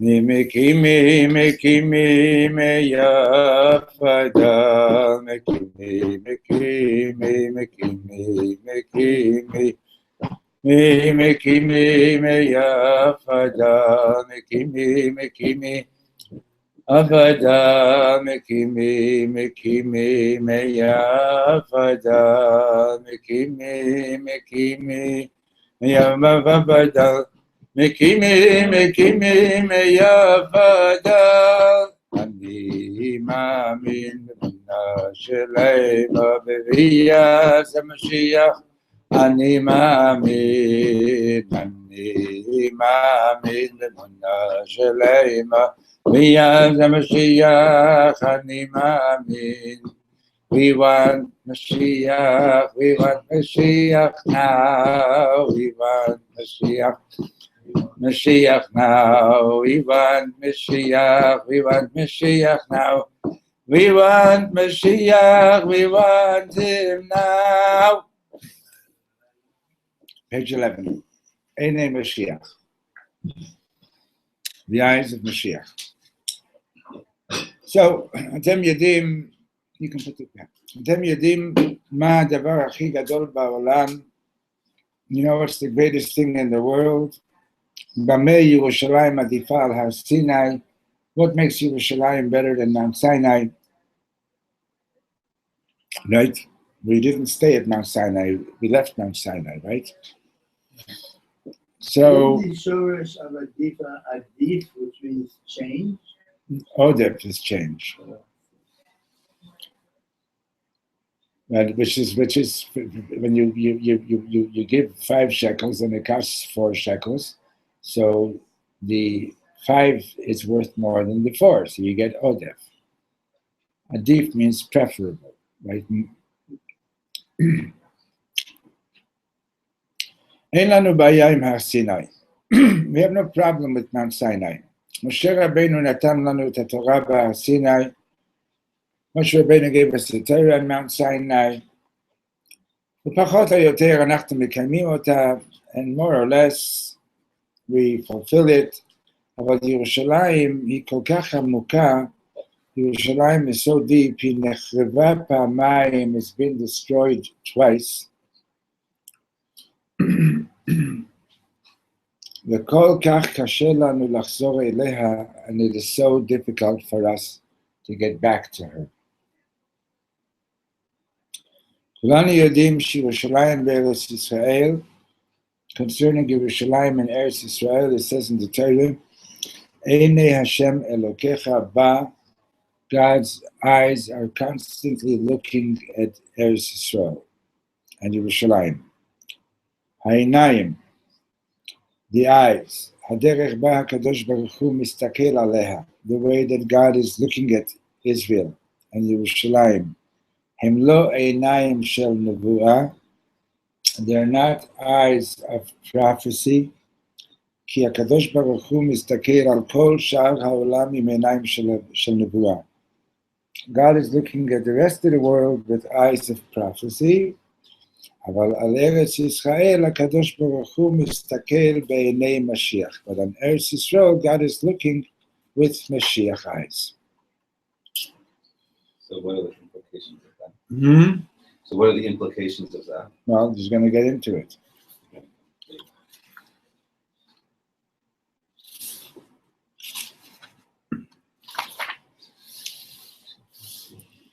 Mekimi, mekimi, meyafada, mekimi, mekimi, mekimi, mekimi, mekimi, meyafada, mekimi, mekimi, avada, mekimi, mekimi, meyafada, mekimi, mekimi, meyavada. Mekimi, mekimi, meyavada. Ani מאמין במנה שלמה בביאת המשיח. אני מאמין במנה שלמה בביאת המשיח. אני מאמין. We want Mashiach, we want Mashiach now, we want Mashiach. Mashiach now, we want Mashiach, we want Mashiach now. We want Mashiach, we want him now. Page 11. Eine Mashiach. The eyes of Mashiach. So, אתם יודעים, you can put it back. אתם יודעים מה הדבר הכי גדול בעולם? You know what's the greatest thing in the world? במה ירושלים עדיפה על הר סיני? What makes Yerushalayim better than Mount Sinai? Right? We didn't stay at Mount Sinai. We left Mount Sinai, right? So, the shores of Adif, which means change. Odep is change. Right, which is when you give 5 shekels and it costs 4 shekels, so the 5 is worth more than the 4, so you get Odef. Adif means preferable, right? Ein lanu baya im Har Sinai. We have no problem with Mount Sinai. Moshe Rabbeinu natan lanu et Torah b'Har Sinai. Moshe Rabbeinu gave us the Torah on Mount Sinai. ופחות או יותר אנחנו מקיימים אותה, and more or less we fulfill it. אבל ירושלים היא כל כך עמוקה, ירושלים is so deep, היא נחרבה פעמיים, it's been destroyed twice. וכל כך קשה לנו לחזור אליה, and it is so difficult for us to get back to her. כולנו יודעים שירושלים בארץ ישראל, concerning Yerushalayim in Eretz Israel, it says in the Torah, Einei Hashem Elokecha ba, God's eyes are constantly looking at Eretz Israel and Yerushalayim. Ha'inayim, the eyes, Haderech ba HaKadosh Baruch Hu mistakel aleha, the way that God is looking at Israel and Yerushalayim. Hem lo einayim shel nevuah, they are not eyes of prophecy. Ki HaKadosh Baruch Hu mistakel al kol sha'ar ha'olam im einayim shel nevuah. God is looking at the rest of the world with eyes of prophecy. אבל על ארץ ישראל הקדוש ברוך הוא מסתכל בעיני משיח. But on Eretz Yisrael, God is looking with Mashiach eyes. So what are the implications of that? Mm-hmm. So what are the implications of that? Well, he's going to get into it.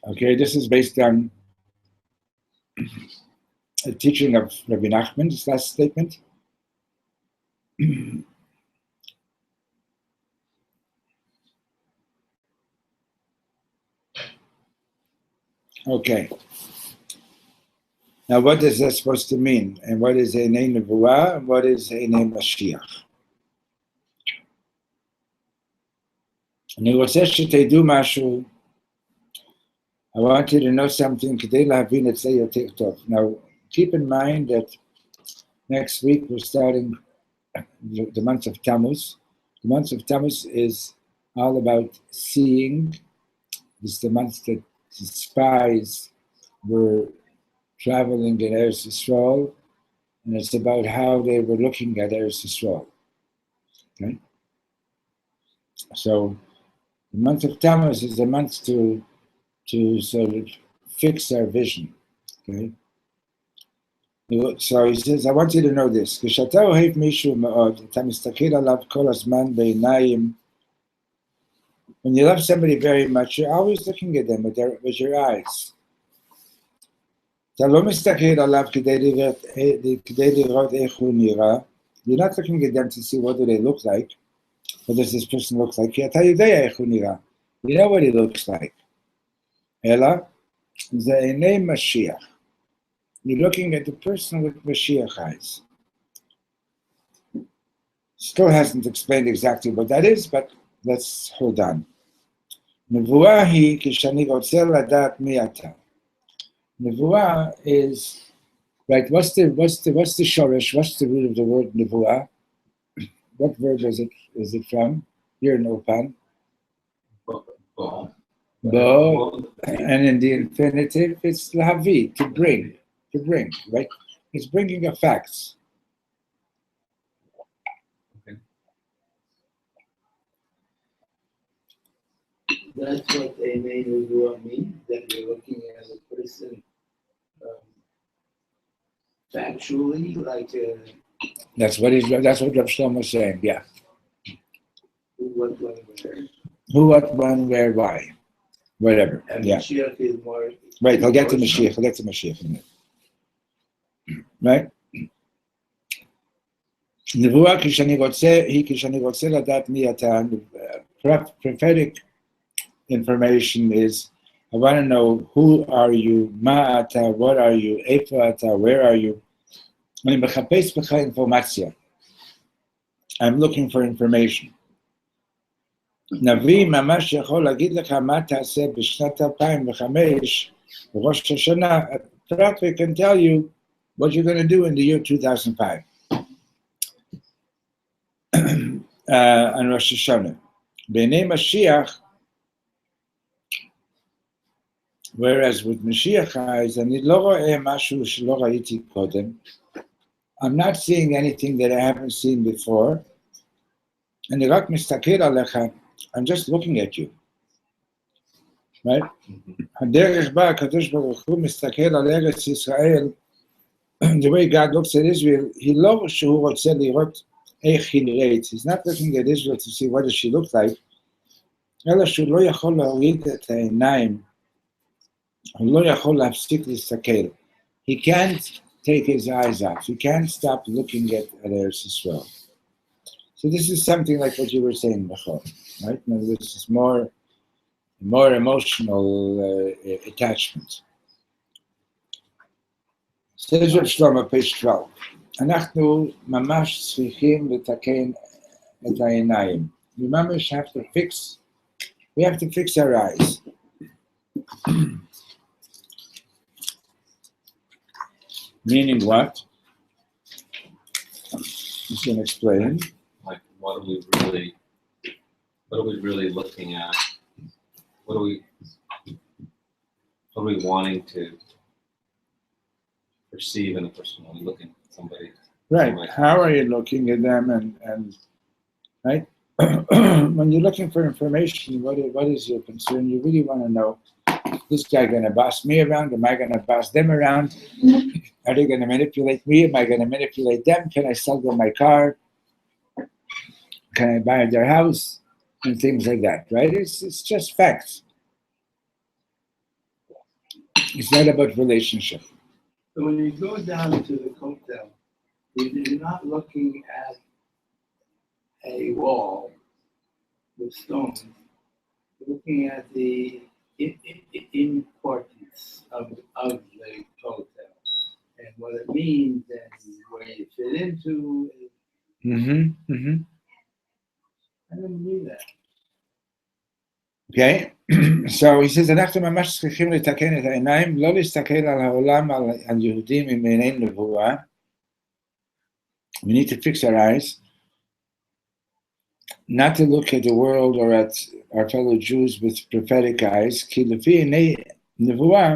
Okay, this is based on a teaching of Rabbi Nachman, this last statement. Okay. Now, what is that supposed to mean? And what is Einei Nevuah? And what is Einei Mashiach? אני רוצה שתדעו משהו. I want you to know something כדי להבין את זה יותר טוב. Now, keep in mind that next week we're starting the month of Tammuz. The month of Tammuz is all about seeing. It's the month that the spies were traveling in Eretz Yisrael, and it's about how they were looking at Eretz Yisrael. Okay? So the month of Tammuz is a month to sort of fix our vision. Okay. So he says, I want you to know this. כשאתה אוהב מישהו מאוד, אתה מסתכל עליו כל הזמן בעיניים. When you love somebody very much, you're always looking at them with your eyes. אתה לא מסתכל עליו כדי לראות איך הוא נראה. You're not looking at them to see what do they look like. What does this person look like? כי אתה יודע איך הוא נראה. You know what he looks like. אלא, זה עיני משיח. You're looking at the person with Moshiach eyes. Still hasn't explained exactly what that is, but let's hold on. נבואה היא כשאני רוצה לדעת מי אתה. נבואה is, right, what's the shoresh, what's the root of the word נבואה? What verb is it from? You're an opan. Bo. And in the infinitive, it's lahavi, to bring, right? It's bringing a facts. Okay. That's what a name Nuvua means, that you're looking at a person factually, like That's what Rav Shlomo is saying, yeah. who, what, when, where. Who, what, when, where, why. Whatever, And yeah. Mashiach is more. Right, he'll get to Mashiach in it. Right? נבואה כשאני רוצה לדעת מי אתה. Prophetic information is, I want to know who are you, מה אתה, what are you, איפה אתה, where are you. אני מחפש בך אינפורמציה. I'm looking for information. נביא ממש יכול להגיד לך מה תעשה בשנת 2005, בראש השנה. A prophet can tell you what you're going to do in the year 2005. On Rosh Hashanah. בעיני Mashiach, whereas with Mashiach eyes, אני לא רואה משהו שלא ראיתי קודם. I'm not seeing anything that I haven't seen before. אני רק מסתכל עליך, I'm just looking at you. Right? הדרך בה הקדוש ברוך הוא מסתכל על ארץ ישראל, the way God looks at Israel, היא לא שהוא רוצה לראות איך היא נראית. He's not looking at Israel to see what does she look like, אלא שהוא לא יכול להוריד את העיניים, הוא לא יכול להפסיק להסתכל. He can't take his eyes off. He can't stop looking at Eretz Israel. So this is something like what you were saying before, right? Now, this is more emotional attachment. Says Rav Shlomo, page 12. אנחנו ממש צריכים לתקן את העיניים. We ממש have to fix our eyes. Meaning what? He's going to explain. Like, what are we really looking at? What are we wanting to perceive in a person when we look at somebody? Right. How are you looking at them? And right? When you're looking for information, what is your concern? You really want to know, is this guy going to boss me around? Am I going to boss them around? Are they going to manipulate me? Am I going to manipulate them? Can I sell them my car? Can I buy their house? And things like that, right? It's just facts. It's not about relationship. So when you go down to the hotel, you're not looking at a wall with stones. You're looking at the importance of the hotel and what it means and where you fit into. I didn't do that. Okay, so he says, אנחנו ממש צריכים לתקן את העיניים, לא להסתכל על העולם, על יהודים עם עיני נבואה. We need to fix our eyes, not to look at the world or at our fellow Jews with prophetic eyes, כי לפי עיני נבואה,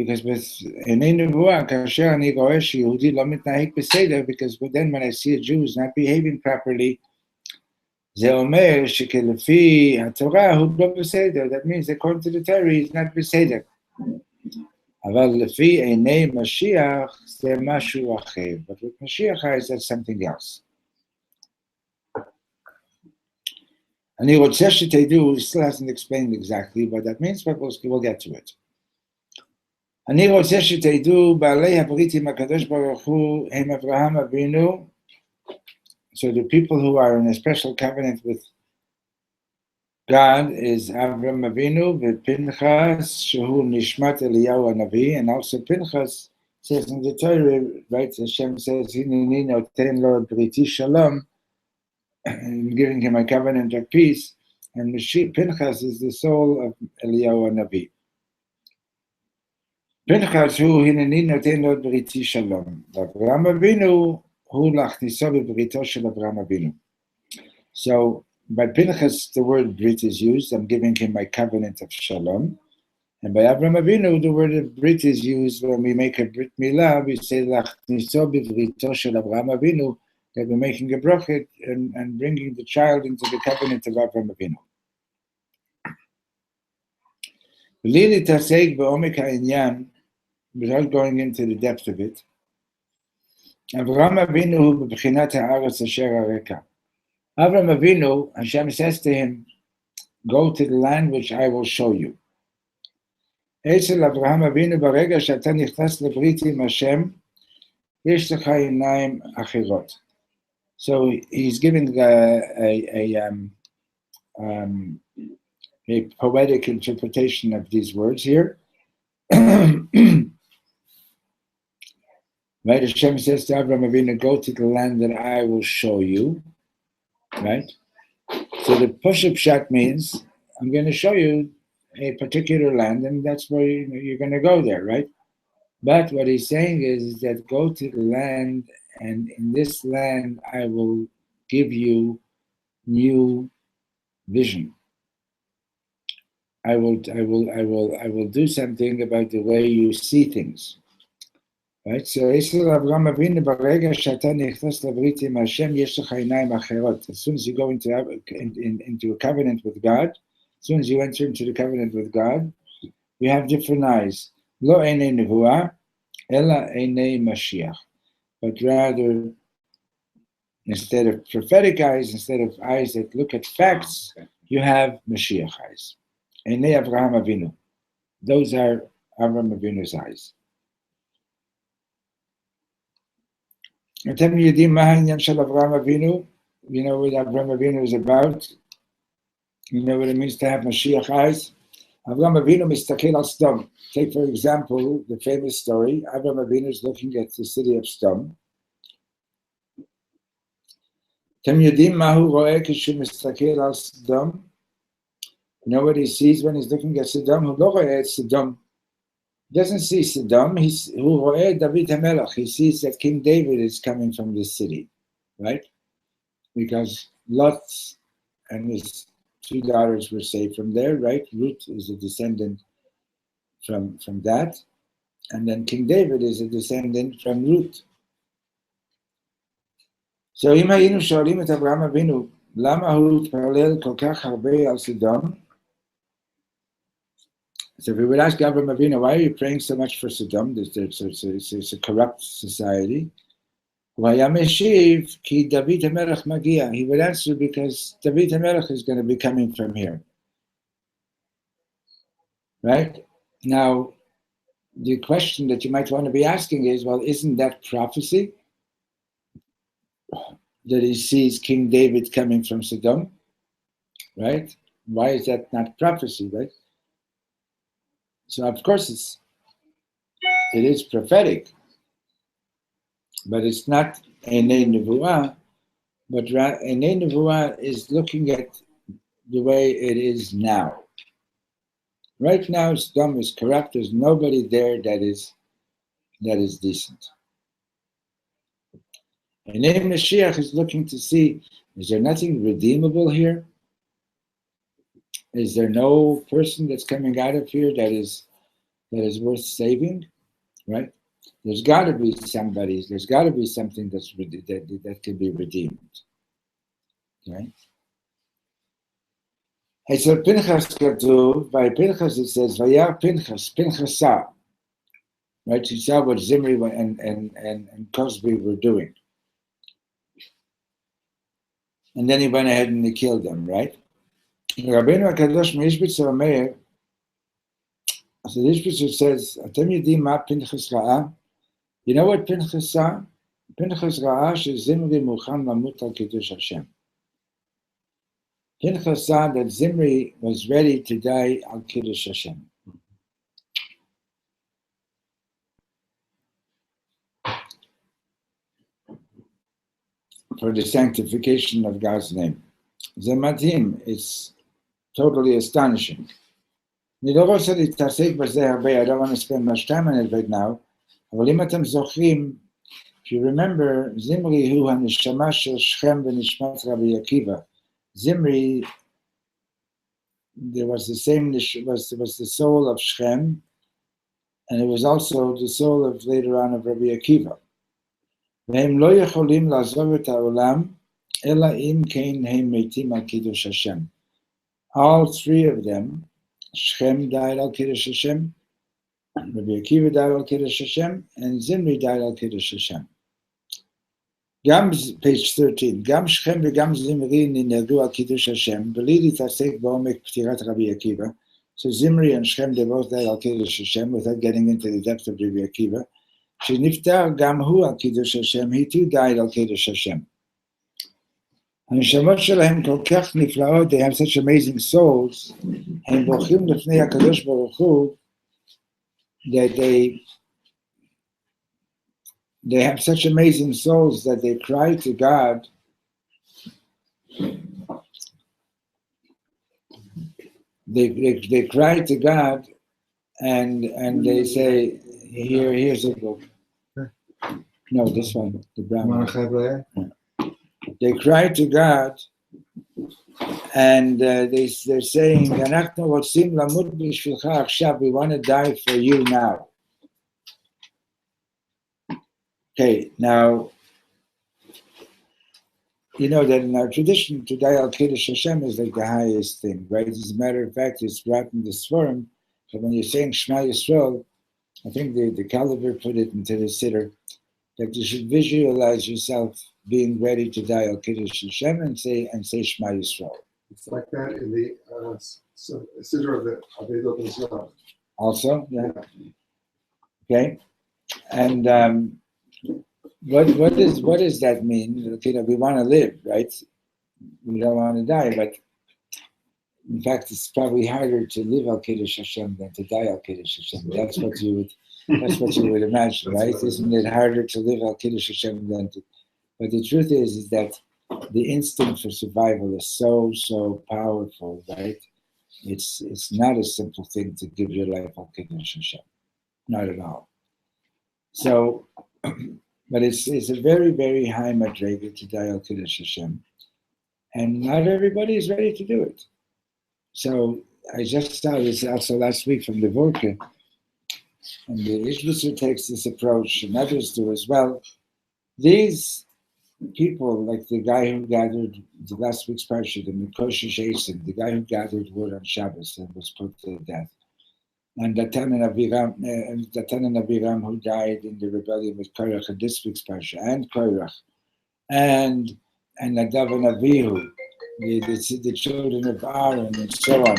because with עיני נבואה, כאשר אני רואה שיהודי לא מתנהג בסדר, because then when I see a Jew who's not behaving properly, זה אומר שכלפי התורה הוא לא בסדר. That means according to the Torah he's not בסדר. אבל לפי עיני משיח זה משהו אחר. But with Mashiach is that something else. אני רוצה שתדעו, he still hasn't explained exactly what that means, but we'll get to it. אני רוצה שתדעו, בעלי הברית עם הקדוש ברוך הוא הם אברהם אבינו, so the people who are in a special covenant with God is Avraham Avinu ופנחס, שהוא נשמת אליהו הנביא, and also Pinchas says in the Torah, right, Hashem says, הנני נותן לו בריתי שלום, giving him a covenant of peace, and Pinchas is the soul of Eliyahu Hanavi. Pinchas הוא הנני נותן לו בריתי שלום. אברהם אבינו הוא להכניסו בבריתו של אברהם אבינו. So, by Pinchas, the word brit is used. I'm giving him my covenant of shalom. And by Avraham Avinu, the word of brit is used when we make a brit milah. We say להכניסו בבריתו של אברהם אבינו. That we're making a brachit and bringing the child into the covenant of Avraham Avinu. בלי להתעסק בעומק העניין, without going into the depth of it, אברהם אבינו הוא בבחינת הארץ אשר הרקע. Avraham Avinu, Hashem says to him, go to the land which I will show you. אצל אברהם אבינו, ברגע שאתה נכנס לברית עם השם, יש לך עיניים אחרות. So he's giving a poetic interpretation of these words here. Right, Hashem says to Avraham Avinu, go to the land that I will show you. Right? So the push-up shot means, I'm going to show you a particular land, and that's where you're going to go there, right? But what he's saying is that go to the land, and in this land I will give you new vision. I will do something about the way you see things. Right? So, as soon as you go into a covenant with God, as soon as you enter into the covenant with God, you have different eyes. Lo einei nevuah, ela einei Moshiach. But rather, instead of prophetic eyes, instead of eyes that look at facts, you have Moshiach eyes. Einei Avraham Avinu. Those are Avraham Avinu's eyes. אתם יודעים מה העניין של אברהם אבינו? You know what Avraham Avinu is about? You know what it means to have Mashiach eyes? Avraham Avinu מסתכל על סדום. Take for example the famous story. Avraham Avinu is looking at the city of Sodom. אתם יודעים מה הוא רואה כשהוא מסתכל על סדום? You know what he sees when he's looking at Sodom? הוא לא רואה את סדום. He doesn't see Sodom, he sees that King David is coming from this city, right? Because Lot and his two daughters were saved from there, right? Ruth is a descendant from that, and then King David is a descendant from Ruth. So אם היינו שואלים את אברהם אבינו, למה הוא התפלל כל כך הרבה על סדום? So if we would ask Avraham Avinu, why are you praying so much for Sodom? It's a corrupt society. He would answer because David HaMelech is going to be coming from here. Right? Now, the question that you might want to be asking is, well, isn't that prophecy? That he sees King David coming from Sodom? Right? Why is that not prophecy, right? So of course it is prophetic, but it's not einei nevuah, but einei nevuah is looking at the way it is now. Right now, Sodom is corrupt. There's nobody there that is decent. Einei Mashiach is looking to see, is there nothing redeemable here? Is there no person that's coming out of here that is worth saving, right? There's got to be somebody. There's got to be something that can be redeemed, right? אצל פנחס כתוב, by Pinchas it says, Vayar Pinchas, Pinchasa. Right, he saw what Zimri and Cosby were doing. And then he went ahead and he killed them, right? Rabbeinu HaKadosh Mishbitzer Omer, so the Ishbitzer says, Atem yodim ma Pinchas ra'a? You know what Pinchas saw? Pinchas ra'a shezimri mukhan lamut al kiddush Hashem. Pinchas saw that Zimri was ready to die al kiddush Hashem. For the sanctification of God's name. Zematim, it's totally astonishing. I don't want to spend much time on it right now. אבל אם אתם זוכרים, if you remember, Zimri הוא הנשמה של שכם ונשמת רבי עקיבא. Zimri, there was the same, was the soul of Shechem, and it was also the soul of later on of Rabbi Akiva. והם לא יכולים לעזוב את העולם, אלא אם כן הם מתים על קידוש השם. All three of them, Shechem died al Kiddush Hashem, Rabbi Akiva died al Kiddush Hashem, and Zimri died al Kiddush Hashem. Page 13, גם שכם וגם זמרי נהרגו על קידוש השם, בלי להתעסק בעומק פטירת רבי עקיבא. So Zimri and Shechem, they both died al Kiddush Hashem without getting into the depth of Rabbi Akiva. שנפטר גם הוא על קידוש השם, he too died על קידוש השם. הנשמות שלהם כל כך נפלאות, they have such amazing souls, הם בורחים לפני הקדוש ברוך הוא, that they have such amazing souls that they cry to God, they cry to God, and they say, here's a book. No, this one, the brown one. They cry to God, and they're saying, we want to die for you now. Okay, now, you know that in our tradition, to die al Kiddush Hashem is like the highest thing, right? As a matter of fact, it's brought in this form, but when you're saying Shema Yisrael, I think the Caliber put it into the siddur, that you should visualize yourself being ready to die al Kiddush Hashem and say Shema Yisrael. It's like that in the siddur of the Avedot Israel. Also, yeah. Okay, and what does that mean? You know, we want to live, right? We don't want to die, but in fact, it's probably harder to live al Kiddush Hashem than to die al Kiddush Hashem. That's what you would imagine, right? Isn't it harder to live al Kiddush Hashem than to? But the truth is that the instinct for survival is so powerful, right? It's not a simple thing to give your life al Kiddush Hashem, not at all. So, but it's a very, very high madrega to die al Kiddush Hashem, and not everybody is ready to do it. So I just saw this also last week from the Vorke, and the Ishbitzer takes this approach, and others do as well. These people, like the guy who gathered the last week's parsha, the Mikoshish Eisen, the guy who gathered wood on Shabbos and was put to death, and Datan and Abiram who died in the rebellion with Korach in this week's parsha, and Korach, and Nadav and Avihu, the children of Aaron, and so on.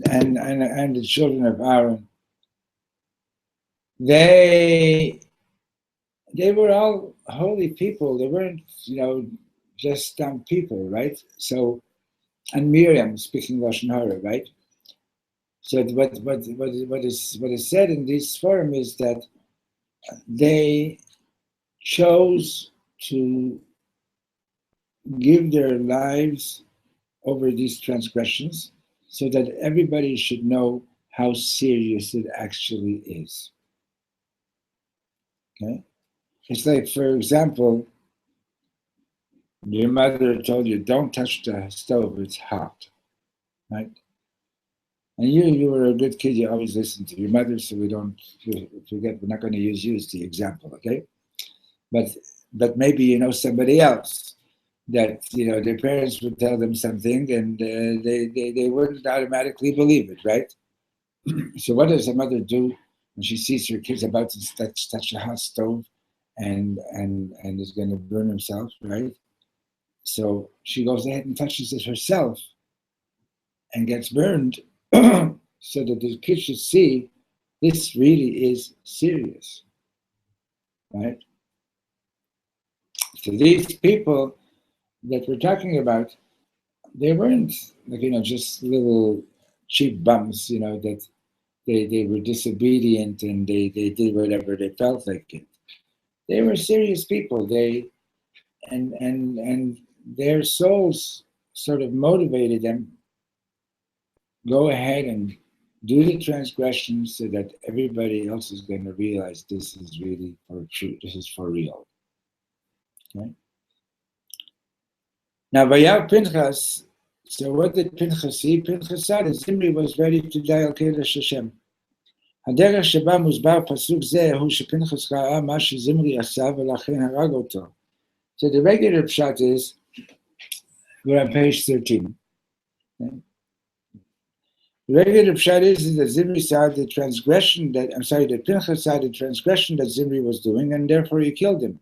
And the children of Aaron, they were all holy people. They weren't, just dumb people, right? So, and Miriam speaking Lashon Hara, right? So what is said in this forum is that they chose to give their lives over these transgressions so that everybody should know how serious it actually is. Okay? It's like, for example, your mother told you, don't touch the stove, it's hot, right? And you were a good kid, you always listen to your mother, so we don't forget, we're not going to use you as the example, okay? But maybe you know somebody else that their parents would tell them something and they wouldn't automatically believe it, right? So what does a mother do when she sees her kid's about to touch a hot stove and is going to burn himself, right? So she goes ahead and touches it herself and gets burned so that the kid should see this really is serious, right? So these people that we're talking about, they weren't like, just little cheap bums, that they were disobedient and they did whatever they felt like it. They were serious people. And their souls sort of motivated them, go ahead and do the transgression so that everybody else is going to realize this is really for true, this is for real. Okay? Now, Vayav Pinchas, so what did Pinchas see? Pinchas saw that Zimri was ready to die al Kedesh Hashem. הדרך שבה מוסבר פסוק זה הוא שפנחס ראה מה שזמרי עשה ולכן הרג אותו. So the regular pshat is, we're on page 13. Okay? The regular pshat is that Zimri saw the transgression that Pinchas saw the transgression that Zimri was doing and therefore he killed him.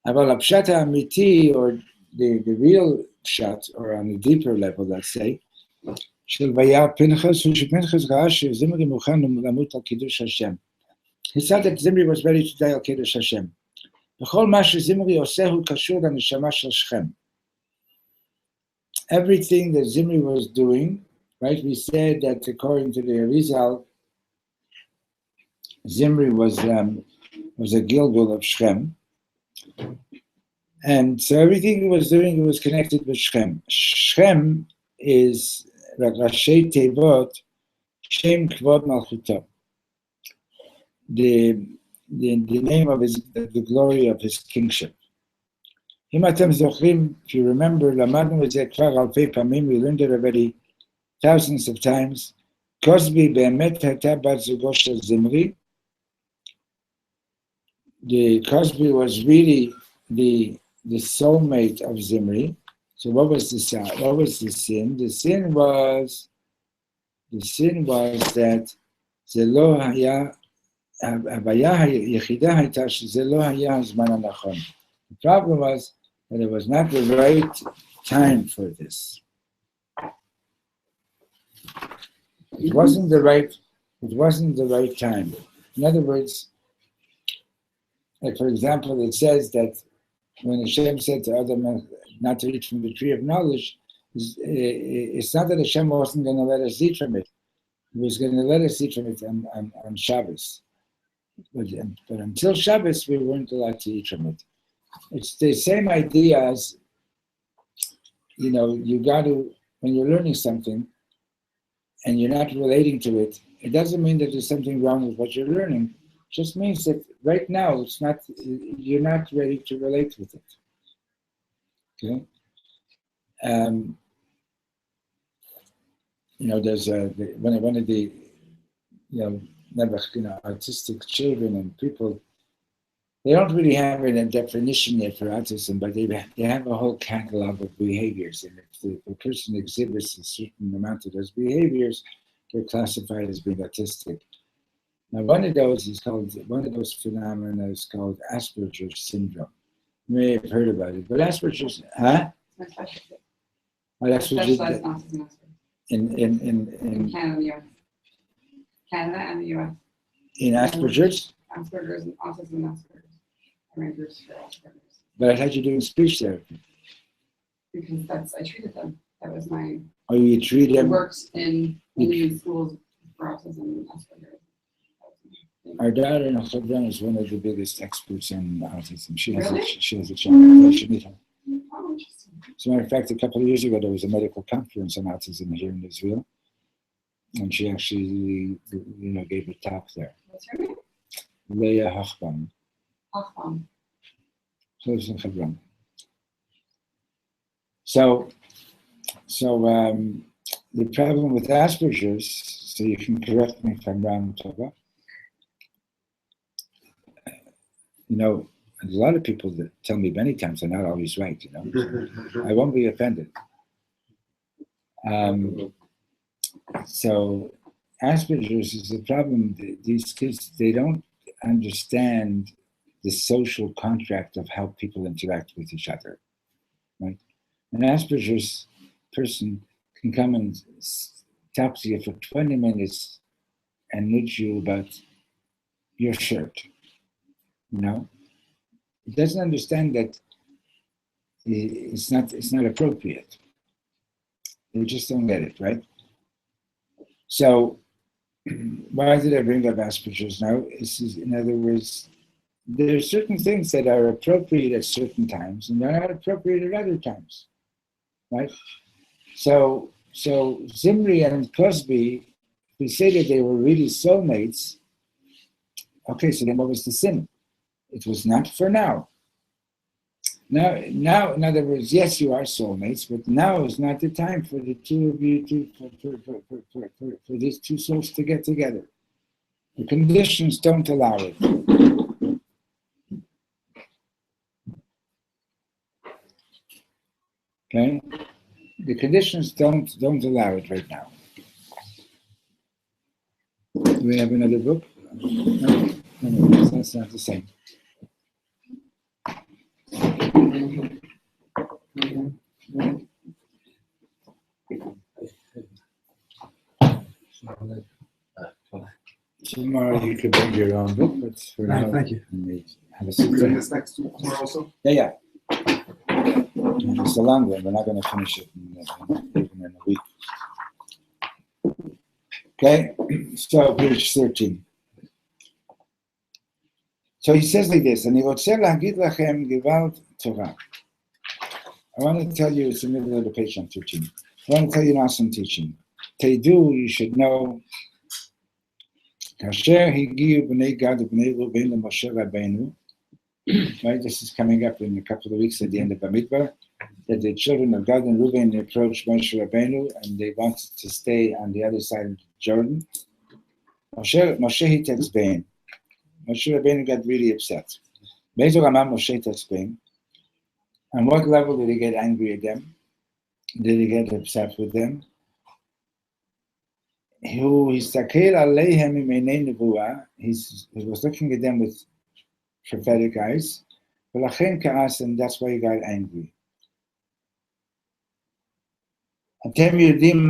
אבל הפשט האמיתי, or the real pshat, or on a deeper level, let's say, של וירא פנחס הוא שפנחס ראה שזמרי מוכן למות על קידוש השם. He said that Zimri was ready to die על קידוש השם. בכל מה שזמרי עושה הוא קשור לנשמה של שכם. Everything that Zimri was doing, right, we said that according to the Arizal, Zimri was a Gilgul of Shechem. And so everything he was doing, was connected with Shechem. Shechem is Rashi Tevot, Shem Kvod Malchuto. The name of the glory of his kingship. If you remember, we learned it already thousands of times. Cosby be'emet hata bat zugo shel Zimri. The Cosby was really the soulmate of Zimri. So what was the sin? What was the sin? The sin was that Zelo haya הבעיה היחידה הייתה שזה לא היה הזמן הנכון. The problem was that it was not the right time for this. It wasn't the right time. In other words, like for example, it says that when Hashem said to Adam not to eat from the tree of knowledge, it's not that Hashem wasn't going to let us eat from it. He was going to let us eat from it on Shabbos. But until Shabbos, we weren't allowed to eat from it. It's the same idea as, you got to, when you're learning something and you're not relating to it, it doesn't mean that there's something wrong with what you're learning. It just means that right now you're not ready to relate with it. Okay? There's one of the, autistic children and people, they don't really have a definition yet for autism, but they have a whole catalog of behaviors. And if the person exhibits a certain amount of those behaviors, they're classified as being autistic. Now, one of those phenomena is called Asperger's syndrome. You may have heard about it, but Asperger's, huh? My specialty. Oh, that's what you did. Autism In Canada, Canada and the US. In Asperger's? Asperger's and autism and Asperger's. I ran groups for Asperger's. But I thought you were doing speech therapy. Because I treated them. That was my. Oh, you treat them? I worked in Indian schools for autism and Asperger's. Our daughter in Chevron is one of the biggest experts on autism. She has a child. You should meet her. Oh, interesting. As a matter of fact, a couple of years ago, there was a medical conference on autism here in Israel. And she actually, gave a talk there. What's her name? Leah Hochbaum. Hochbaum. She lives in Hebron. So the problem with Asperger's, so you can correct me if I'm wrong, Tova. There's a lot of people that tell me many times they're not always right, you know. I won't be offended. So Asperger's is the problem. These kids, they don't understand the social contract of how people interact with each other, right? An Asperger's person can come and talk to you for 20 minutes and nudge you about your shirt, you know? It doesn't understand that it's not appropriate. They just don't get it, right? So why did I bring up Asperger's now? In other words, there are certain things that are appropriate at certain times and they're not appropriate at other times, right? So Zimri and Cosby, we say that they were really soulmates. Okay, so then what was the sin? It was not for now. Now, in other words, yes, you are soulmates, but now is not the time for the two of you for these two souls to get together. The conditions don't allow it. Okay, the conditions don't allow it right now. Do we have another book? No, that's not the same. Tomorrow you could bring your own book, but for now, Thank you. Have a We're seat. doing this next tomorrow also? Yeah. It's a long one. We're not going to finish it even in a week. Okay, so page 13. So he says like this, אני רוצה להגיד לכם גוואלד תורה. I want to tell you, it's in the middle of the page on 13. I want to tell you an awesome teaching. תדעו, you should know, כאשר הגיעו בני גד ובני ראובן למשה רבנו, right, this is coming up in a couple of weeks at the end of Bamidbar, that the children of Gad and Reuben approached Moshe Rabbeinu and they wanted to stay on the other side of Jordan. Moshe התעצבן. Moshe Rabbeinu got really upset. באיזו רמה Moshe התעצבן? On what level did he get angry at them? Did he get upset with them? He הסתכל עליהם עם עיני נבואה. He was looking at them with prophetic eyes. ולכן כעס, and that's why he got angry. אתם יודעים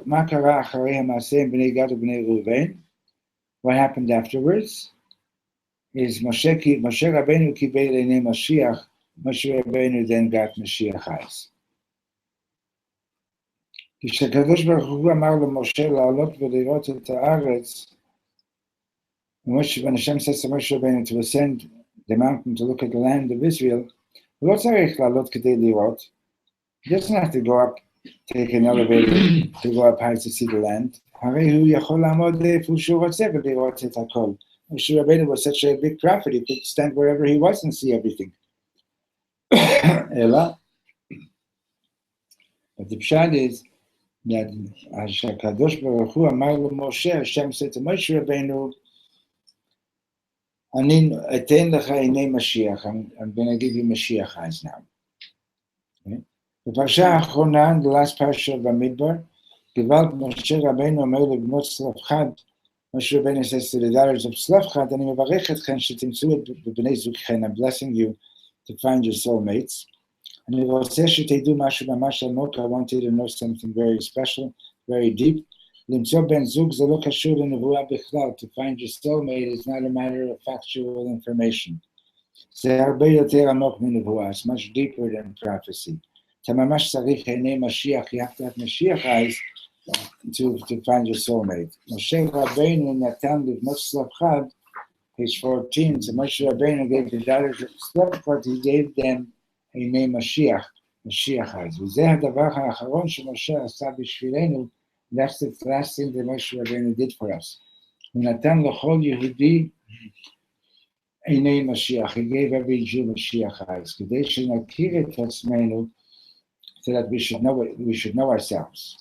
מה קרה אחרי המעשה עם בני גד ובני ראובן? What happened afterwards is Moshe Rabbeinu קיבל עיני משיח, Moshe Rabbeinu then got Mashiach eyes. כשהקדוש ברוך הוא אמר למשה לעלות ולראות את הארץ, when Hashem says to Moshe Rabbeinu to ascend the mountain to look at the land of Israel, הוא לא צריך לעלות כדי לראות. He doesn't have to go up, take an elevator to go up high to see the land. הרי הוא יכול לעמוד איפה שהוא רוצה ולראות את הכל. Moshe Rabbeinu was such a big prophet, he could stand wherever he was and see everything. Ela. But the pshat is that HaKadosh Baruch Hu amar Moshe, Hashem said to Moshe Rabbeinu, אני אתן לך עיני משיח, I'm going to give you Mashiach eyes now. בפרשה האחרונה, the last parsha of Bamidbar, גוואלד משה רבנו אומר לבנות צלפחד, Moshe Rabbeinu says to the daughters of צלפחד, אני מברך אתכן שתמצאו את בני זוגכן, I'm blessing you to find your soulmates. אני רוצה שתדעו משהו ממש עמוק, I want you to know something very special, very deep. למצוא בן זוג זה לא קשור לנבואה בכלל, to find your soulmate is not a matter of factual information. זה הרבה יותר עמוק מנבואה, it's much deeper than prophecy. אתה ממש צריך עיני משיח, you have to have Mashiach eyes to find your soulmate. משה רבנו נתן לבנות צלפחד, page 14, so Moshe Rabbeinu gave the daughters of Tzlopchad, he gave them עיני משיח, Mashiach eyes. וזה הדבר האחרון שמשה עשה בשבילנו, that's the last thing that Moshe Rabbeinu did for us. הוא נתן לכל יהודי עיני משיח, he gave every Jew Mashiach eyes, כדי שנכיר את עצמנו, so that we should know ourselves.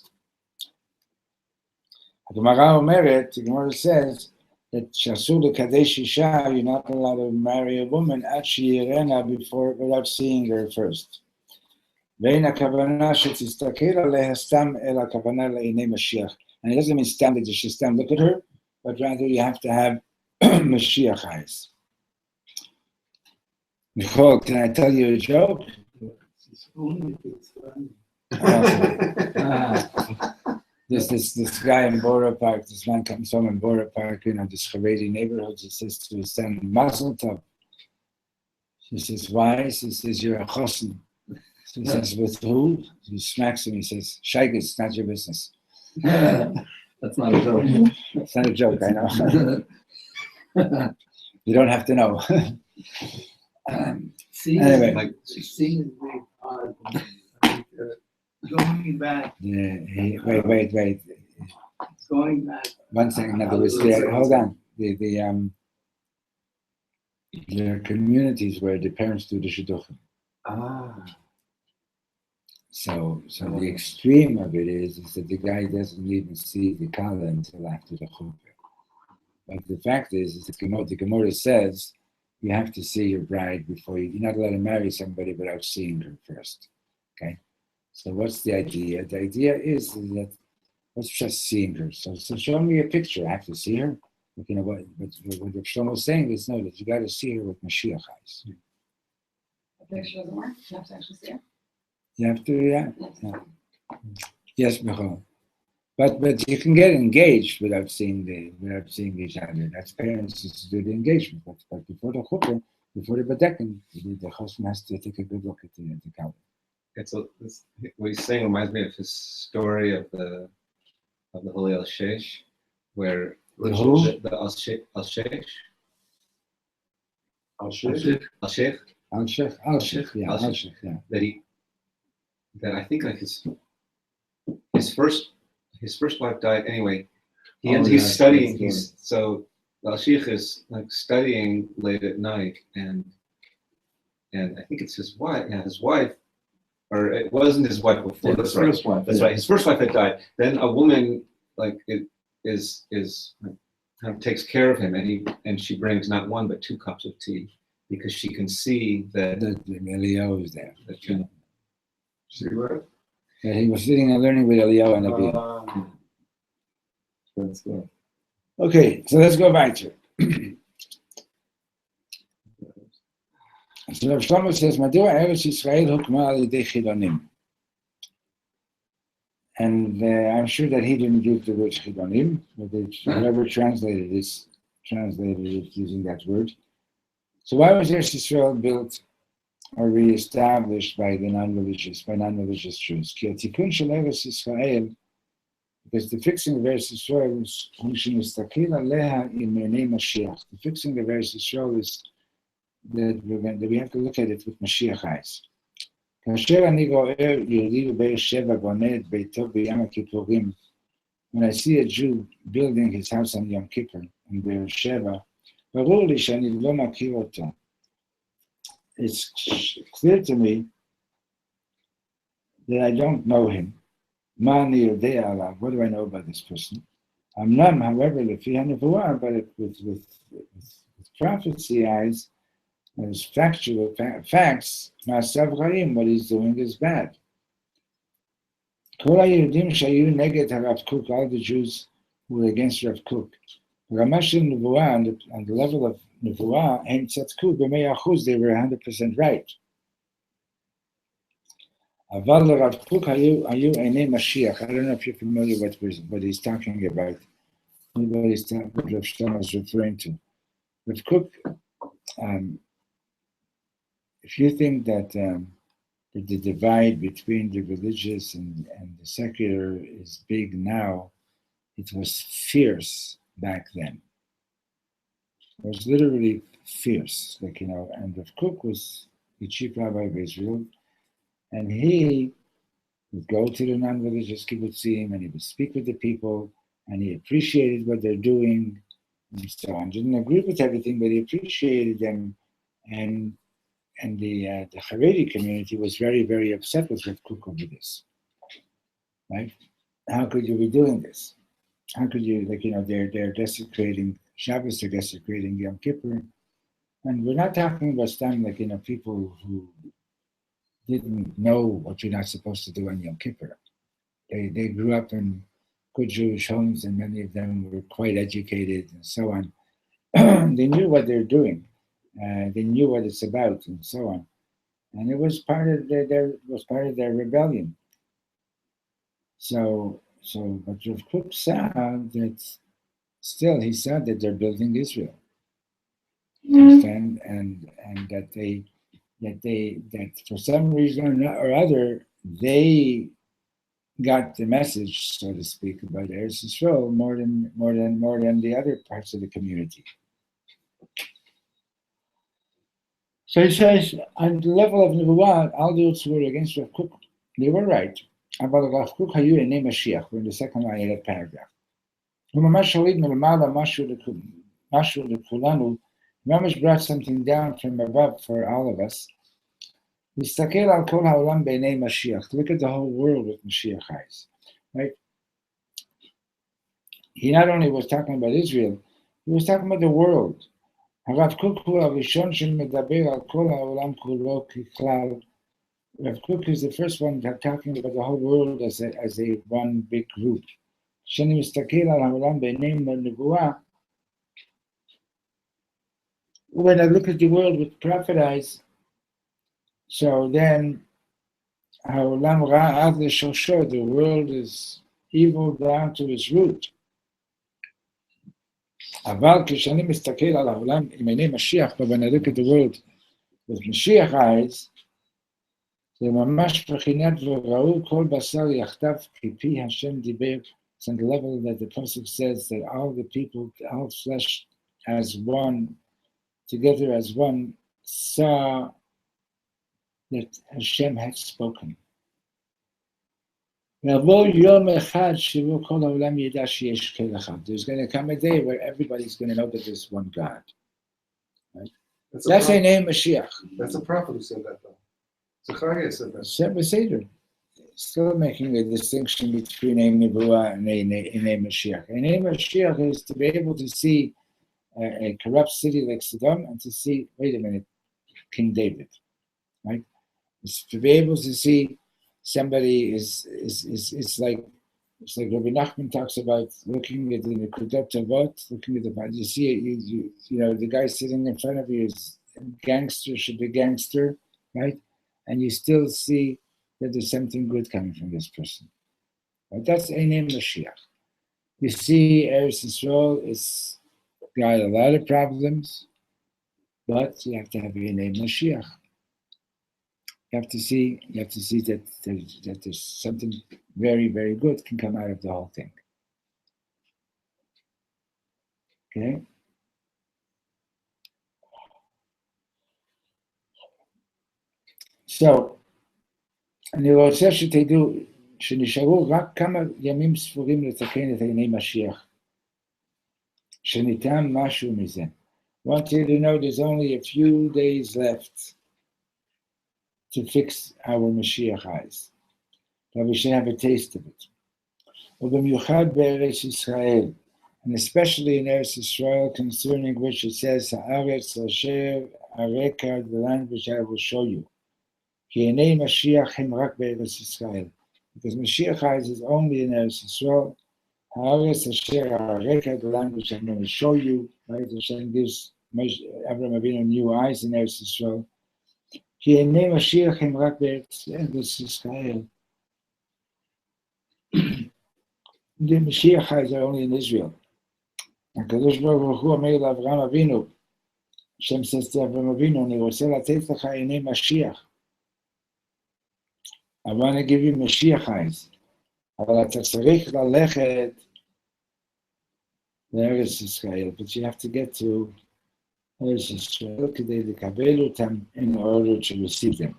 הגמרא אומרת, the Gemara says, that Shasul Kadesh Isha, you're not allowed to marry a woman at Shirena before without seeing her first. And it doesn't mean stand that you should stand look at her, but rather you have to have Moshiach eyes. Nicole, can I tell you a joke? Only if it's funny. This guy in Borough Park, this man comes home in Borough Park, this Haredi neighborhood. He says to his son, Mazel Tov. She says, why? She says, you're a chosn. He says, with who? He smacks him. He says, Shaygis, it's not your business. That's not a joke. It's not a joke, I know. You don't have to know. Anyway. Seeing is very hard. Going back. Wait. Going back. 1 second. In other words, hold on. There are communities where the parents do the shidduchim. So the extreme of it is that the guy doesn't even see the kala until after the chuppah. But the fact is the Gemara says you have to see your bride before you're not allowed to marry somebody without seeing her first. Okay? So what's the idea? The idea is that what's just seeing her. So show me a picture. I have to see her. But what Shlomo is saying is no, that you got to see her with Moshiach eyes. The picture doesn't work. You have to actually see it. You have to, yeah. Yes, Michal. But you can get engaged without seeing each other. That's parents to do the engagement. But before the chuppah, before the badekin, the chosn has to take a good look at the kala. What he's saying reminds me of his story of the Holy Al-Shesh, where The who? the Al-Shesh. Al-Sheikh? Al-Sheikh. Al-Sheikh, yeah. That I think like his first wife died anyway. He's studying. So Al-Sheikh is like studying late at night, and I think it's his wife. Yeah, his wife, or it wasn't his wife before. That's right. First wife. That's right. His first wife had died. Then a woman like it is like, kind of takes care of him, and she brings not 1 but 2 cups of tea because she can see that Eliyahu is there. See what? Yeah, he was sitting and learning with Eliyahu and Abiyah. That's good. Okay, so let's go back to it. So Rav Shlomo says, Madua Eretz Yisrael hukma al yidei chilonim. And I'm sure that he didn't use the word chilonim, but whoever translated it using that word. So why was Eretz Yisrael built or re-established by non-religious Jews? Ki hatikun shel Eretz Yisrael, because the fixing of Eretz Yisrael is nistakil aleha in neinei Moshiach. The fixing of Eretz Yisrael is that we have to look at it with Moshiach eyes. כאשר אני רואה יהודי בבאר שבע בונה את ביתו ביום הכיפורים, when I see a Jew building his house on Yom Kippur in באר שבע, ברור לי שאני לא מכיר אותו. It's clear to me that I don't know him. מה אני יודע עליו? What do I know about this person? אמנם, however, לפי הנבואה, but with prophecy eyes, as factual facts, Ma'asav Chaim, what he's doing is bad. Kol HaYehudim shayu neged Rav Kook, all the Jews who were against Rav Kook. Ramah shel Nevuah, on the level of Nevuah, Hein Tzadku, b'mei achuz, they were 100% right. Aval Rav Kook hayu einei Mashiach. I don't know if you're familiar with what he's talking about. What Rav Shlomo is referring to. Rav Kook, if you think that the divide between the religious and the secular is big now, it was fierce back then. It was literally fierce, and Rav Kook was the chief rabbi of Israel, and he would go to the non-religious kibbutzim, and he would speak with the people, and he appreciated what they're doing, and so on. Didn't agree with everything, but he appreciated them, and the Haredi community was very, very upset with Rav Kook over this. Right? How could you be doing this? How could you, they're desecrating Shabbos are desecrating Yom Kippur. And we're not talking about them like, people who didn't know what you're not supposed to do on Yom Kippur. They grew up in good Jewish homes, and many of them were quite educated and so on. They knew what they're doing. They knew what it's about and so on. And it was part of their rebellion. So but Rav Kook saw that still he saw that they're building Israel. Understand? And that for some reason or other they got the message, so to speak, about Eretz Yisrael more than the other parts of the community. So he says, on the level of Nebuah, all those who were against Rav Kook, they were right. But Rav Kook hayu enei Moshiach. We're in the second line of that paragraph. Mamash brought something down from above for all of us. Look at the whole world with Mashiach eyes. Right? He not only was talking about Israel, he was talking about the world. Rav Kook is the first one talking about the whole world as a one big group. When I look at the world with prophet eyes, so then the world is evil down to its root. But when I look at the world with Mashiach eyes, it's on the level that the Pasuk says that all the people, all flesh as one, together as one, saw that Hashem had spoken. There's going to come a day where everybody's going to know that there's one God. Right? That's a name Mashiach. That's a prophet who said that, though. Zechariah said that. Seder. Still making a distinction between a Nebuah and a name Mashiach. A name Mashiach is to be able to see a corrupt city like Sodom and to see, wait a minute, King David, right? It's to be able to see somebody is like Rabbi Nachman talks about looking at the Nekudot Tavot, looking at the you see it, you know the guy sitting in front of you is a gangster, should be gangster, right? And you still see that there's something good coming from this person. Right? That's a name Mashiach. You see, Eretz Yisrael is got a lot of problems, but you have to have a name Mashiach. You have to see that there's something very, very good can come out of the whole thing. Okay? So, אני רוצה שתדעו שנשארו רק כמה ימים ספורים לתקן את עיני משיח, שניתן משהו מזה. I want you to know there's only a few days left to fix our Mashiach eyes. But we should have a taste of it. ובמיוחד בארץ ישראל, and especially in Eretz Israel, concerning which it says, Haaretz asher areka, the land which I will show you. כי עיני משיח הם רק בארץ ישראל. Because Mashiach eyes is only in Eretz Israel. Haaretz asher areka, the land which I'm going to show you. Right? Hashem gives Abraham Avinu new eyes in Eretz Israel. כי עיני משיח הם רק בארץ ישראל. The Mashiach eyes are only in Israel. הקדוש ברוך הוא אומר לאברהם אבינו, השם says to Abraham Avinu, אני רוצה לתת לך עיני משיח. I want to give you Mashiach eyes. אבל אתה צריך ללכת לארץ ישראל, but you have to get to ארץ ישראל כדי לקבל אותם in order to receive them.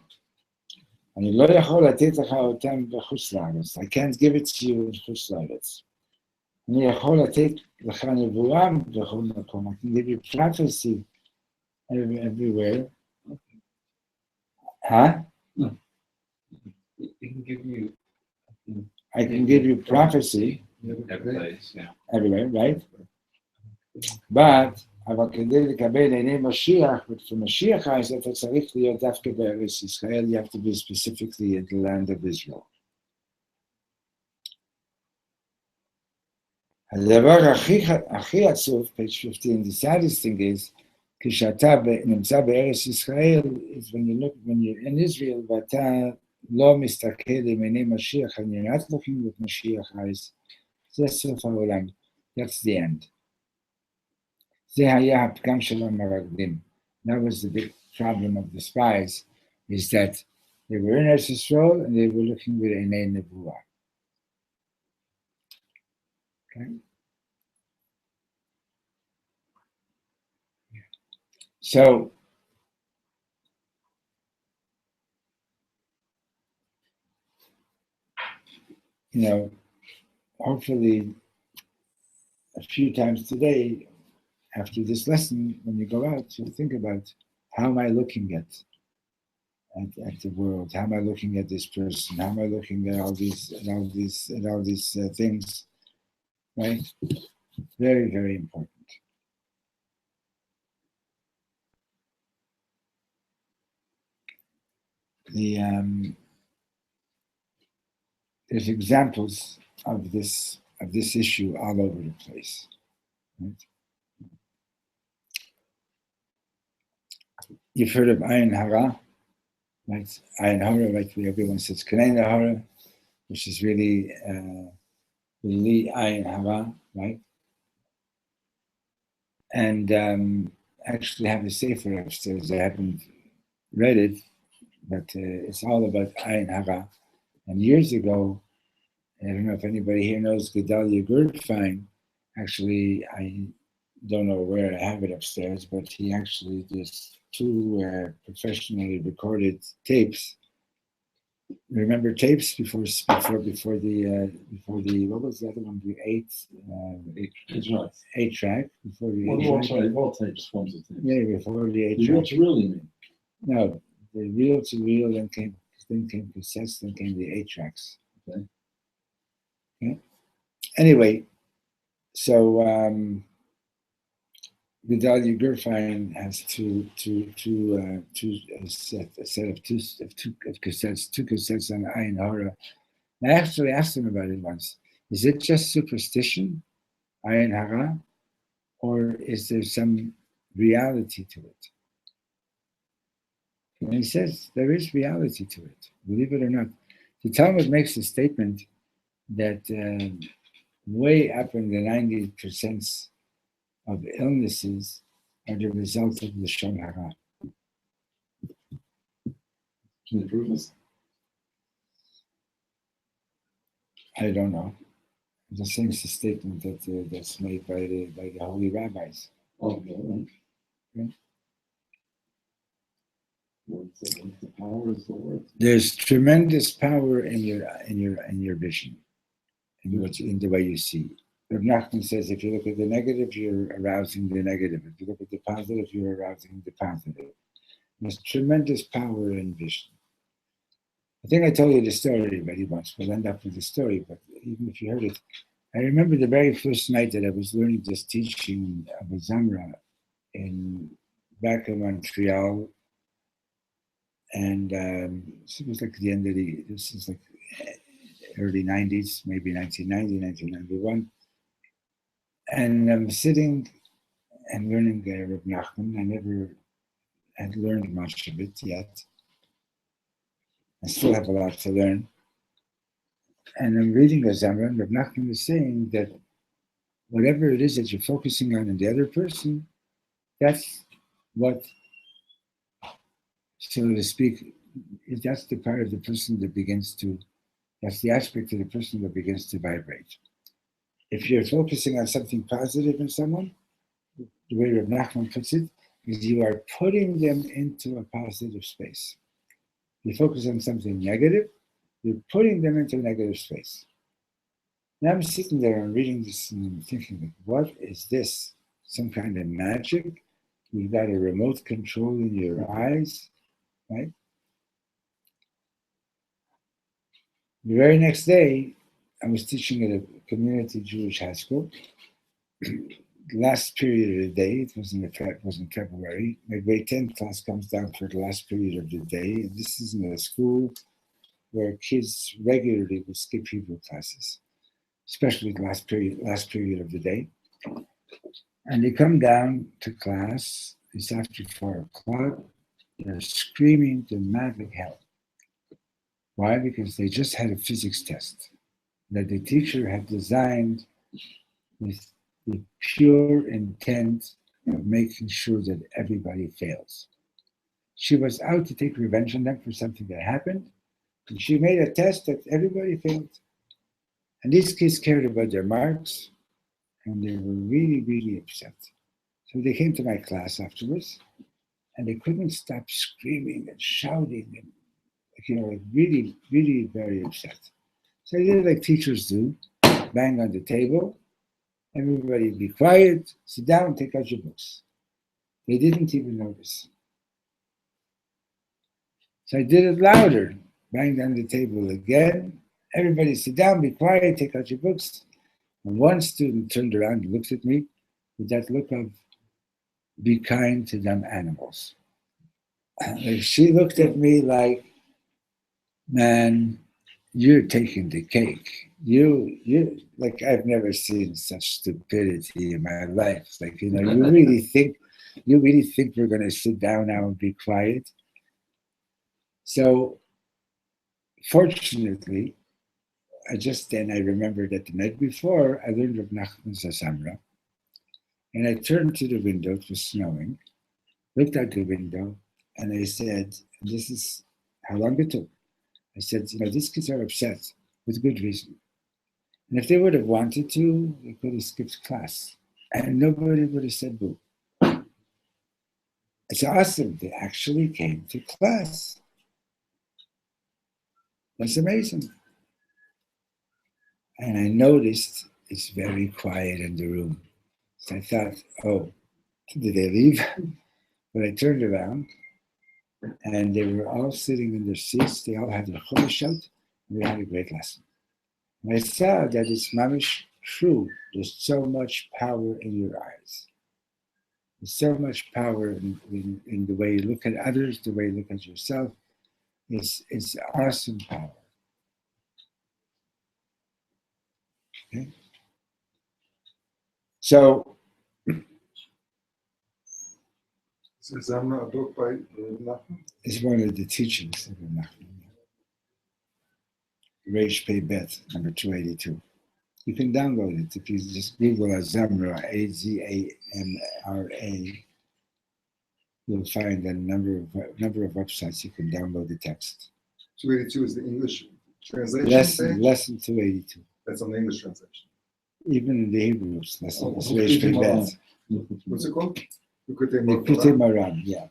אני לא יכול לתת לך אותם בחוץ לארץ. I can't give it to you בחוץ לארץ. אני יכול לתת לך נבואה בכל מקום. I can give you prophecy everywhere. Huh? I can give you prophecy every place, yeah. everywhere, right? But, אבל כדי לקבל עיני משיח, but for Moshiach eyes, אתה צריך להיות דווקא בארץ ישראל, you have to be specifically in the land of Israel. הדבר הכי עצוב, page 15, the saddest thing is, כשאתה נמצא בארץ ישראל, is when you're in Israel, ואתה לא מסתכל עם עיני משיח, and you're not looking with Moshiach eyes, זה סוף העולם. That's the end. זה היה הפגם של המרגלים. That was the big problem of the spies, is that they were in Eretz Yisrael and they were looking with עיני נבואה. Okay? So, you know, hopefully a few times today, after this lesson, when you go out, you'll think about, how am I looking at the world? How am I looking at this person? How am I looking at all these things? Right? Very, very important. There's examples of this issue all over the place. Right? You've heard of Ayin Hara, right? Ayin Hara, right? Everyone says Kanei Hara, which is really Ayin Hara, right? And actually have the Sefer upstairs. I haven't read it, but it's all about Ayin Hara. And years ago, I don't know if anybody here knows Gedalia Gurdfein. Actually, I don't know where I have it upstairs, but he actually just two professionally recorded tapes. Remember tapes before the what was the other one? The eight track before the all tapes, forms of tapes. Yeah, before the 8 You track. know what you really mean? No, the reel to reel, then came cassettes, then came the 8 tracks. Okay. Okay. Anyway, so Gedalia Gurdfein has a set of two cassettes on Ayin Hara. I actually asked him about it once. Is it just superstition, Ayin Hara, or is there some reality to it? And he says there is reality to it, believe it or not. The Talmud makes a statement that way up in the 90% of illnesses are the result of Lashon Hara. Can you prove this? I don't know. I'm just saying it's a statement that's made by the holy rabbis. Oh, okay. Okay. The power is the word. There's tremendous power in your vision, in the way you see. Rav Nachman says, if you look at the negative, you're arousing the negative. If you look at the positive, you're arousing the positive. There's tremendous power in vision. I think I told you the story already once. We'll end up with the story, but even if you heard it, I remember the very first night that I was learning this teaching of a Zamra back in Montreal, and it was like the end of this is like early 90s, maybe 1990, 1991. And I'm sitting and learning Rav Nachman. I never had learned much of it yet. I still have a lot to learn. And I'm reading a Zamra, and Rav Nachman is saying that whatever it is that you're focusing on in the other person, that's what, so to speak, that's the part of the person that that's the aspect of the person that begins to vibrate. If you're focusing on something positive in someone, the way Rav Nachman puts it, is you are putting them into a positive space. You focus on something negative, you're putting them into a negative space. Now I'm sitting there and reading this and I'm thinking, what is this? Some kind of magic? You've got a remote control in your eyes, right? The very next day, I was teaching at a community Jewish high school. last period of the day. It was in February. My grade 10 class comes down for the last period of the day. This is in a school where kids regularly would skip Hebrew classes, especially the last period of the day. And they come down to class. It's after 4 o'clock. They're screaming to mad like hell. Why? Because they just had a physics test that the teacher had designed with the pure intent of making sure that everybody fails. She was out to take revenge on them for something that happened, and she made a test that everybody failed. And these kids cared about their marks, and they were really, really upset. So they came to my class afterwards, and they couldn't stop screaming and shouting, and like really, really very upset. So I did like teachers do, bang on the table, everybody be quiet, sit down, take out your books. They didn't even notice. So I did it louder, banged on the table again, everybody sit down, be quiet, take out your books. And one student turned around and looked at me with that look of, be kind to them animals. Like she looked at me like, man, you're taking the cake. You like, I've never seen such stupidity in my life. Like, you really think we're gonna sit down now and be quiet? So fortunately, I remembered that the night before I learned of Nachman Zasamra, and I turned to the window, it was snowing, looked out the window, and I said, this is how long it took. I said, these kids are upset with good reason. And if they would have wanted to, they could have skipped class. And nobody would have said boo. It's awesome. They actually came to class. That's amazing. And I noticed it's very quiet in the room. So I thought, oh, did they leave? But I turned around, and they were all sitting in their seats. They all had their chumash out, and we had a great lesson. And I saw that it's mamish true. There's so much power in your eyes. There's so much power in the way you look at others, the way you look at yourself. It's awesome power. Okay? So, Is Zamra a book by Nachman? it's one of the teachings of Nachman. Reish Pei Bet, number 282. You can download it if you just Google Zamra, Azamra. You'll find a number of websites you can download the text. 282 is the English translation. Lesson 282. That's on the English translation. Even in the Hebrew, it's lesson. It's Reish Pei Bet. What's it called? Likutei Likutei Moharan, yeah.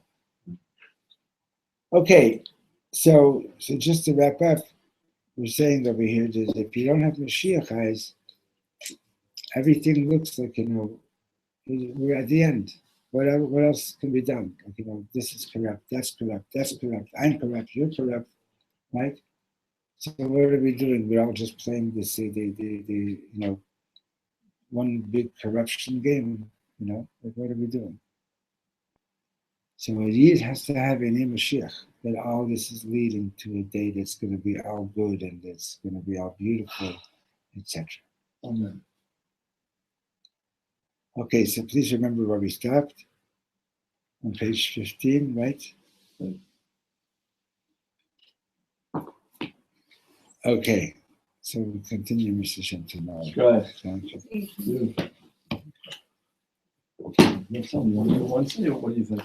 Okay, so just to wrap up, we're saying over here that if you don't have Moshiach eyes, everything looks like, we're at the end. What else can be done? Like, this is corrupt, that's corrupt, I'm corrupt, you're corrupt, right? So what are we doing? We're all just playing this, the one big corruption game, like what are we doing? So a Yid has to have an Moshiach, that all this is leading to a day that's going to be all good and that's going to be all beautiful, etc. Amen. Okay, so please remember where we stopped. On page 15, right? Okay, so we'll continue, Mr. Shem, tomorrow. Right. Thank you. Next time, you want to do Wednesday, or what do you think?